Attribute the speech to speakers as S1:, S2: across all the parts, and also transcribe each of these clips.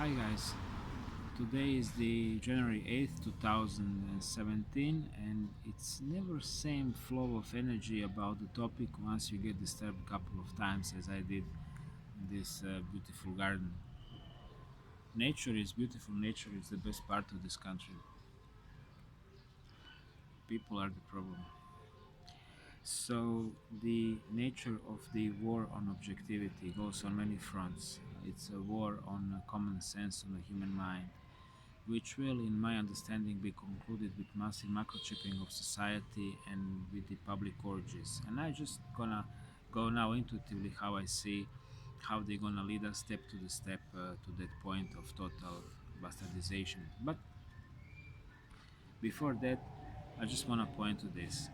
S1: Hi guys, today is the January 8th, 2017 and it's never same flow of energy about the topic once you get disturbed a couple of times as I did in this beautiful garden. Nature is beautiful, nature is the best part of this country. People are the problem. So the nature of the war on objectivity goes on many fronts. It's a war on common sense on the human mind which will, in my understanding, be concluded with massive microchipping of society and with the public orgies. And I just gonna go now intuitively how I see how they're gonna lead us step to the step to that point of total bastardization. But before that, I just wanna point to this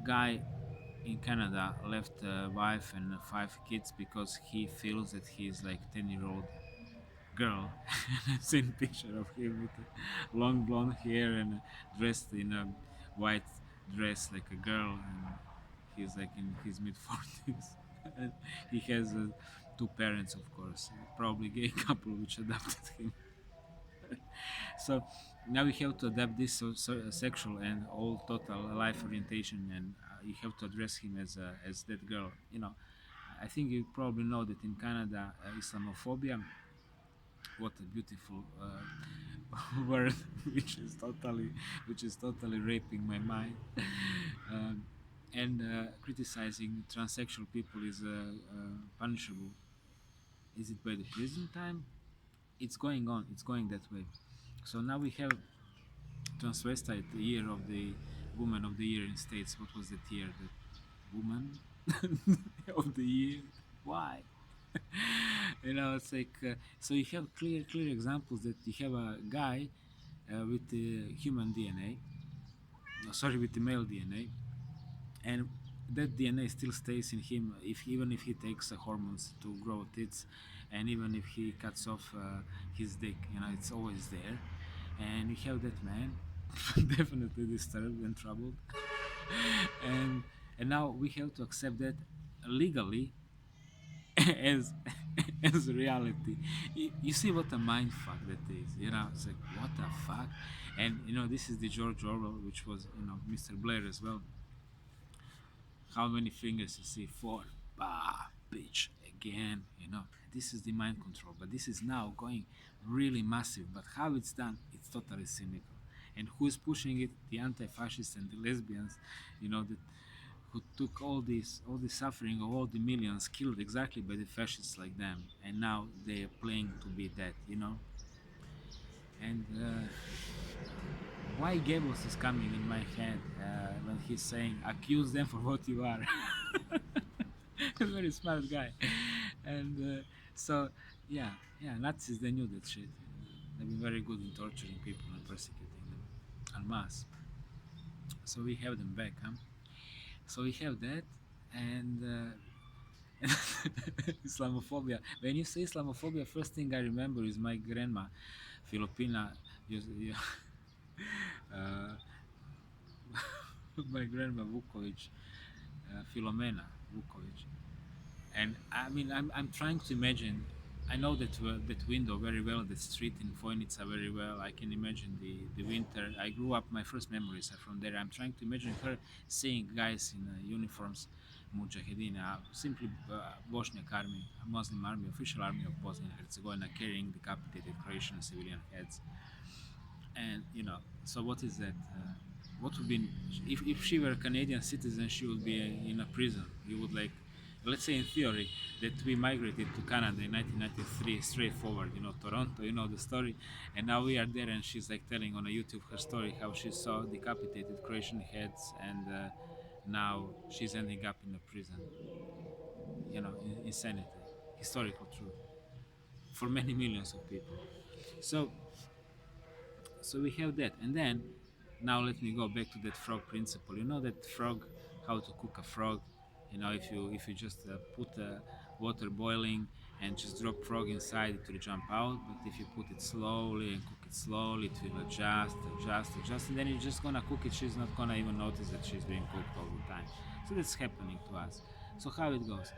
S1: guy in Canada left a wife and five kids because he feels that he's like 10-year-old girl. I've seen picture of him with long blonde hair and dressed in a white dress like a girl, and he's like in his mid 40s. And he has two parents, of course, probably gay couple which adopted him. So now you have to adapt this sexual and all total life orientation, and you have to address him as that girl. I think you probably know that in Canada, Islamophobia, what a beautiful word, which is totally raping my mind. um, and criticizing transsexual people is punishable. Is it by the prison time? It's going on. It's going that way. So now we have transvestite, the year of the woman of the year in states. What was that year? The woman of the year. Why? It's like so you have clear examples that you have a guy with the human DNA, no, sorry, with the male DNA, and that DNA still stays in him if even if he takes hormones to grow tits, and even if he cuts off his dick, it's always there, and you have that man definitely disturbed and troubled, and and now we have to accept that legally as as reality. You see what a mind fuck that is. It's like what the fuck, and this is the George Orwell, which was Mr. Blair as well. How many fingers you see? Four. Bah, bitch, again. This is the mind control, but this is now going really massive. But how it's done, it's totally cynical. And who's pushing it? The anti-fascists and the lesbians, that who took all the suffering of all the millions killed exactly by the fascists like them, and now they are playing to be that. And why Goebbels is coming in my head when he's saying, accuse them for what you are. A very smart guy. And so, yeah, Nazis, they knew that shit. They've been very good in torturing people and persecuting them en masse. So we have them back, huh? So we have that, and Islamophobia. When you say Islamophobia, first thing I remember is my grandma, Filipina. Uh, my grandma Vukovic, Filomena Vukovic, and I mean I'm trying to imagine. I know that window very well, the street in Foinica very well. I can imagine the winter. I grew up. My first memories are from there. I'm trying to imagine her seeing guys in uniforms, Mujahideen, simply Bosniak army, Muslim army, official army of Bosnia and Herzegovina, carrying decapitated Croatian civilian heads. And so what is that? What would be if she were a Canadian citizen? She would be in a prison. You would like, let's say in theory, that we migrated to Canada in 1993, straightforward. Toronto. You know the story, and now we are there, and she's like telling on a YouTube her story how she saw decapitated Croatian heads, and now she's ending up in a prison. Insanity, historical truth for many millions of people. So we have that, and then now let me go back to that frog principle. You know that frog, how to cook a frog. If you just put water boiling and just drop frog inside, it will jump out. But if you put it slowly and cook it slowly, it will adjust, and then you're just gonna cook it. She's not gonna even notice that she's being cooked all the time. So that's happening to us. So how it goes,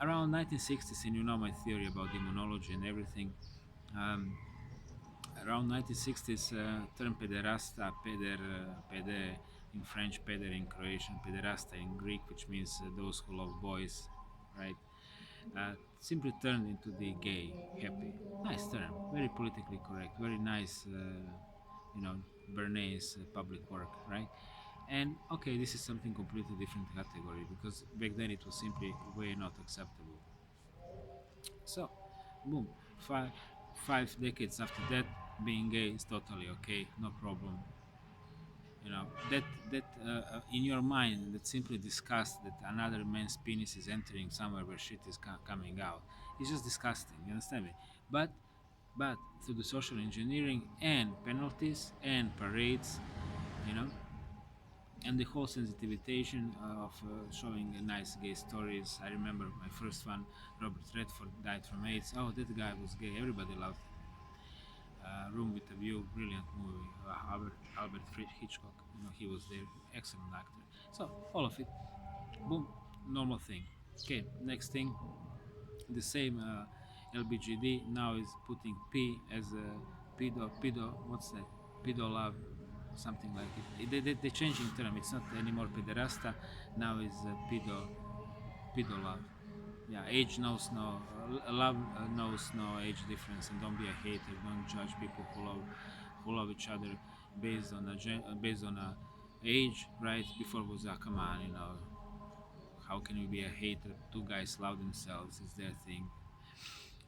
S1: Around 1960s, and you know my theory about demonology and everything. Um, Around 1960s, term pederasta, pede in French, peder in Croatian, pederasta in Greek, which means those who love boys, right? Simply turned into the gay, happy. Nice term, very politically correct, very nice, you know, Bernays public work, right? And okay, this is something completely different category because back then it was simply way not acceptable. So, boom, five decades after that, being gay is totally okay, no problem. You know that in your mind that simply disgust that another man's penis is entering somewhere where shit is coming out. It's just disgusting. You understand me? But but through the social engineering and penalties and parades, you know, and the whole sensitivization of showing nice gay stories. I remember my first one, Robert Redford died from AIDS. Oh, that guy was gay. Everybody loved him. Room with a View, brilliant movie. Albert Hitchcock, you know, he was there, excellent actor. So all of it, boom, normal thing. Okay, next thing, the same LBGD now is putting P as a pedo. What's that? Pedo love, something like it. They're changing term. It's not anymore pederasta. Now is pedo love. Yeah, age knows no love knows no age difference, and don't be a hater. Don't judge people who love each other based on based on a age. Right before was come on, you know, how can you be a hater? Two guys love themselves, it's their thing.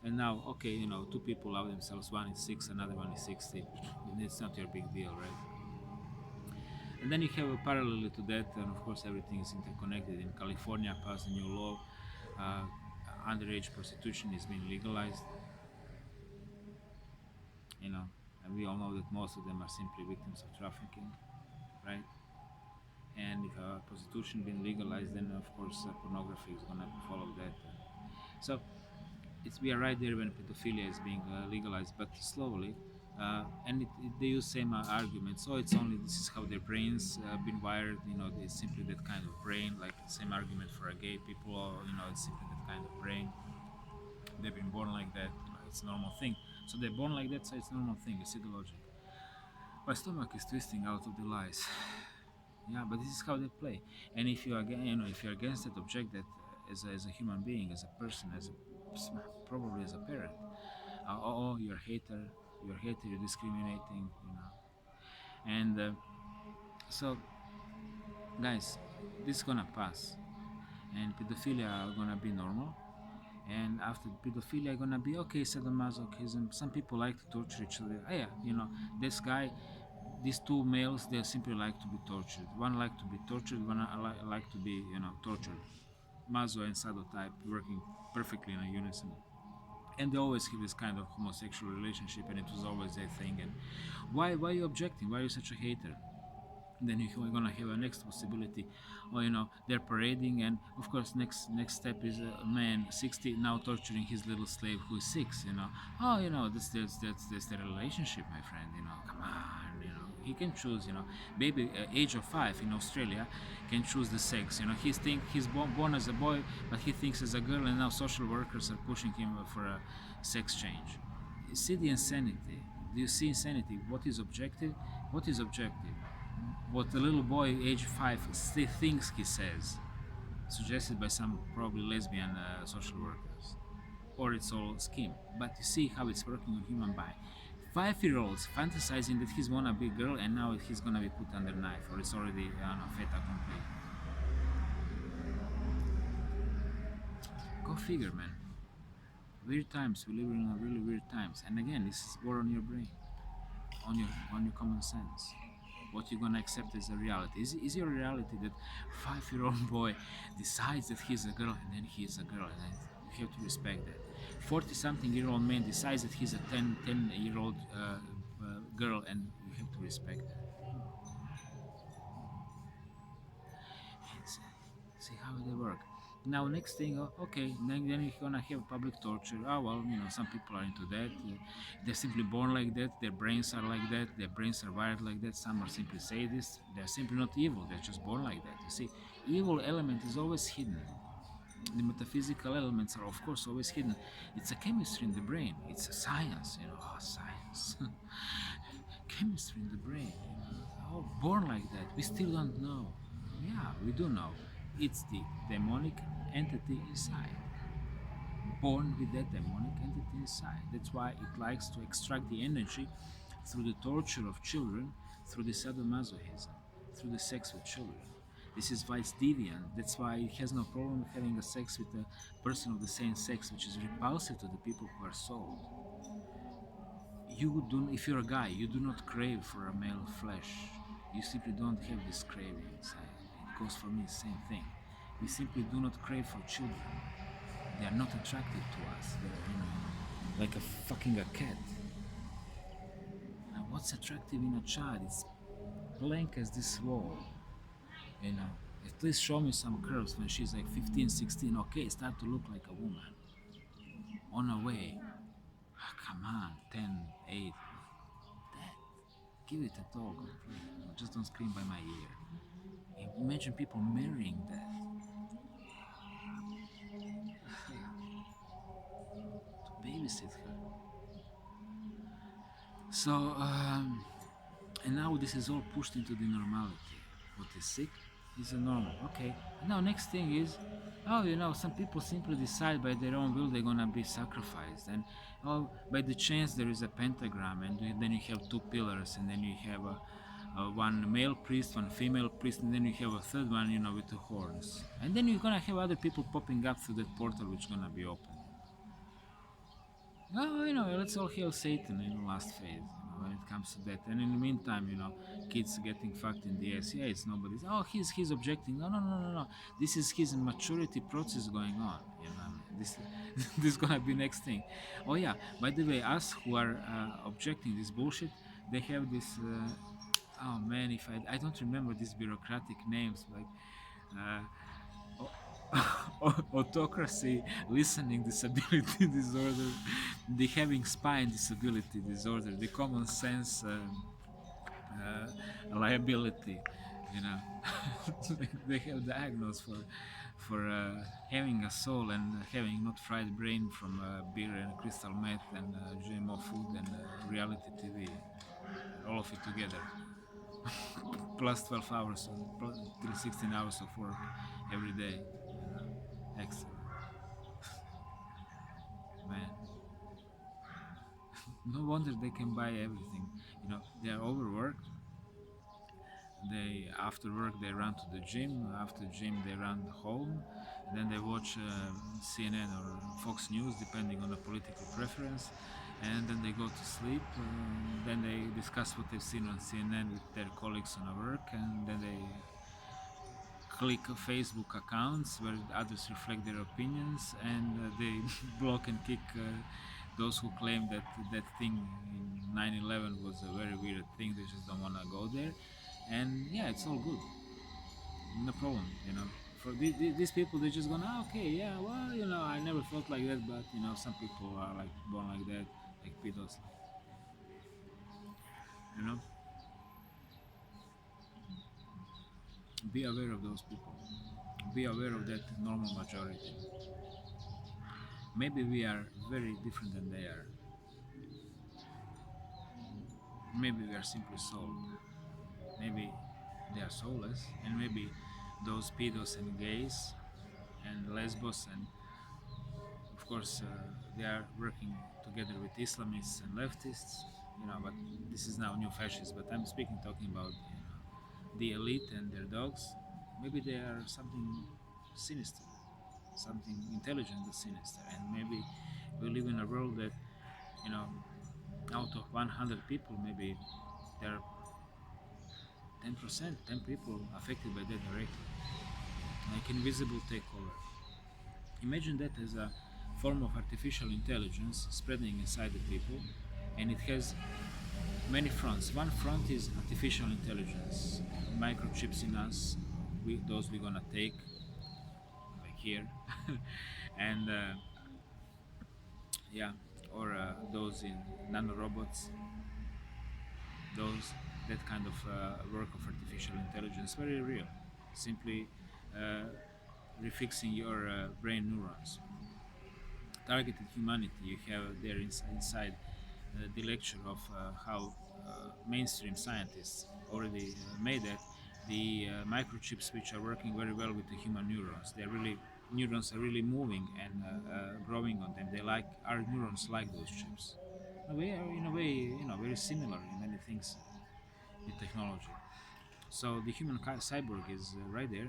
S1: And now, okay, you know, two people love themselves. One is 6, another one is 60. It's not your big deal, right? And then you have a parallel to that, and of course everything is interconnected. In California, passed a new law. Uh, Underage prostitution is being legalized, you know, and we all know that most of them are simply victims of trafficking, right? And if prostitution being legalized, then of course pornography is gonna follow that. So it's we are right there when pedophilia is being legalized, but slowly. They use same arguments. So it's only this is how their brains been wired. You know, it's simply that kind of brain. Like same argument for a gay people, or you know, it's simply that kind of brain. They've been born like that. You know, it's a normal thing. So they're born like that, so it's a normal thing. You see the logic. My stomach is twisting out of the lies. Yeah, but this is how they play. And if you are, you know, if you're against that, object that as a human being, as a person, as a probably as a parent. Oh, you're a hater. You're a hater. You're discriminating. You know. And so, guys, this is gonna pass, and pedophilia are gonna be normal. And after pedophilia gonna be okay, sadomasochism. Some people like to torture each other. Oh, yeah, you know, this guy, these two males, they simply like to be tortured. One like to be tortured, one like to be, you know, tortured. Maso and Sado type working perfectly in a unison. And they always have this kind of homosexual relationship, and it was always their thing. And why are you objecting? Why are you such a hater? Then you're gonna have a next possibility, or you know, they're parading, and of course next step is a man 60 now torturing his little slave who is 6. You know, oh, you know, that's the relationship, my friend. You know, come on, you know, he can choose. You know, baby age of 5 in Australia can choose the sex. You know, he's born as a boy, but he thinks as a girl, and now social workers are pushing him for a sex change. You see the insanity. Do you see insanity? What is objective? What is objective? What the little boy, age 5, still thinks he says, suggested by some probably lesbian social workers, or it's all scheme. But you see how it's working on human body. 5-year-olds fantasizing that he's wanna be a girl, and now he's gonna be put under knife, or it's already fait accompli. Go figure, man. Weird times. We live in really weird times, and again, this is war on your brain, on your common sense. What you're gonna accept as a reality. Is your reality that 5-year-old boy decides that he's a girl, and then he is a girl, and you have to respect that. 40-something-year-old man decides that he's a 10-year-old girl, and you have to respect that. See how they work. Now, next thing, okay, then you're gonna have public torture. Oh well, you know, some people are into that. They're simply born like that. Their brains are like that. Their brains are wired like that. Some are simply sadists. They're simply not evil. They're just born like that. You see, evil element is always hidden. The metaphysical elements are, of course, always hidden. It's a chemistry in the brain. It's a science, science. Chemistry in the brain. Oh, born like that. We still don't know. Yeah, we do know. It's the demonic entity inside. Born with that demonic entity inside. That's why it likes to extract the energy through the torture of children, through the sadomasochism, through the sex with children. This is why it's deviant. That's why it has no problem having a sex with a person of the same sex, which is repulsive to the people who are sold. If you're a guy, you do not crave for a male flesh. You simply don't have this craving inside. It goes for me the same thing. We simply do not crave for children. They are not attractive to us. They're, like a fucking a cat. Now, what's attractive in a child? It's blank as this wall. You know, at least show me some curves when she's like 15, 16. Okay, start to look like a woman. On her way. Come on, 10, 8. That. Give it a talk. Just don't scream by my ear. Imagine people marrying that. To babysit her. So, and now this is all pushed into the normality. What is sick is a normal. Okay. Now next thing is, some people simply decide by their own will they're gonna be sacrificed, and by the chance there is a pentagram, and then you have two pillars, and then you have one male priest, one female priest, and then you have a third one, with the horns, and then you're gonna have other people popping up through that portal which gonna be open. Oh, let's all hail Satan in the last phase, when it comes to that. And in the meantime, kids getting fucked in the ass. Yeah, it's nobody's. Oh, he's objecting. No, no, no, no, no. This is his maturity process going on. This this is gonna be next thing. Oh yeah. By the way, us who are objecting this bullshit, they have this. Oh man, if I don't remember these bureaucratic names like. Autocracy, listening disability disorder, the having spine disability disorder, the common sense liability, you know. They have diagnosed for having a soul and having not fried brain from beer and crystal meth and GMO food and reality TV, all of it together. Plus 12 hours, plus 16 hours of work every day. Excellent. Man, no wonder they can buy everything. They are overworked. They after work they run to the gym. After gym they run home. Then they watch CNN or Fox News, depending on the political preference. And then they go to sleep. Then they discuss what they've seen on CNN with their colleagues on work, and then they click Facebook accounts where others reflect their opinions, and they block and kick those who claim that that thing in 9/11 was a very weird thing. They just don't want to go there, and yeah, it's all good, no problem. For these people, they're just gonna okay, yeah, well, I never felt like that, but some people are like born like that, like pedos, you know. Be aware of those people. Be aware of that normal majority. Maybe we are very different than they are. Maybe we are simply soul. Maybe they are soulless, and maybe those pedos and gays and lesbos and of course they are working together with Islamists and leftists. But this is now new fascists. But I'm talking about the elite and their dogs. Maybe they are something sinister, something intelligent but sinister, and maybe we live in a world that out of 100 people, maybe there are 10%, 10 people affected by that directly, like invisible takeover. Imagine that as a form of artificial intelligence spreading inside the people, and it has many fronts. One front is artificial intelligence, microchips in us, those we're gonna take, like here, and yeah, or those in nanorobots, those that kind of work of artificial intelligence, very real. Simply refixing your brain neurons. Targeted humanity. You have there inside the lecture of how mainstream scientists already made that the microchips which are working very well with the human neurons. They're really neurons are really moving and growing on them. They like our neurons like those chips. We are in a way, very similar in many things with technology. So the human cyborg is right there.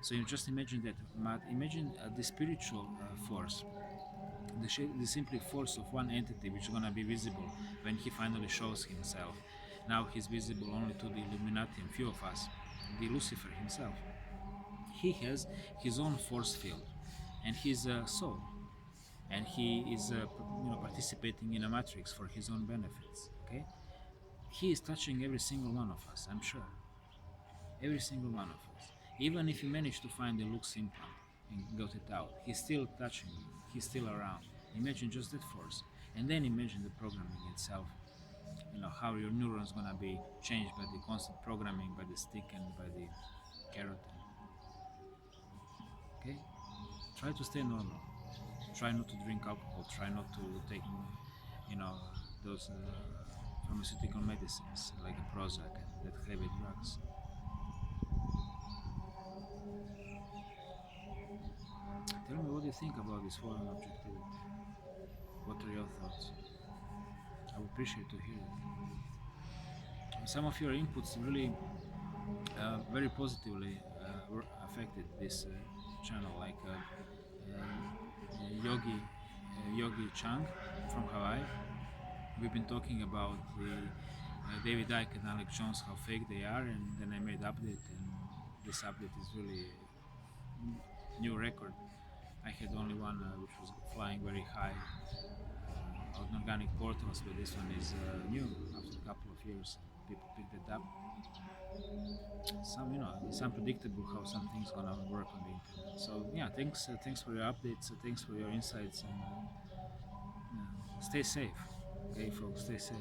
S1: So you just imagine that. But imagine the spiritual force, the simply force of one entity which is gonna be visible when he finally shows himself. Now he's visible only to the Illuminati and few of us. The Lucifer himself. He has his own force field, and his soul, and he is participating in a matrix for his own benefits. Okay, he is touching every single one of us. I'm sure, every single one of us. Even if you manage to find the Lux implant and got it out, he's still touching you. He's still around. Imagine just that force, and then imagine the programming itself. How your neurons gonna be changed by the constant programming, by the stick and by the carrot. Okay, try to stay normal. Try not to drink alcohol. Try not to take, you know, those pharmaceutical medicines like a Prozac and that heavy drugs. Tell me what you think about this forum objectivity. What are your thoughts? I would appreciate to hear it. Some of your inputs really very positively affected this channel, like Yogi Chang from Hawaii. We've been talking about the David Icke and Alex Jones, how fake they are, and then I made update, and this update is really new record. I had only one which was flying very high on organic portals, but this one is new after a couple of years. People picked it up. It's unpredictable how some things gonna work on the internet. So yeah, thanks for your updates, thanks for your insights, and stay safe. Okay, folks, stay safe.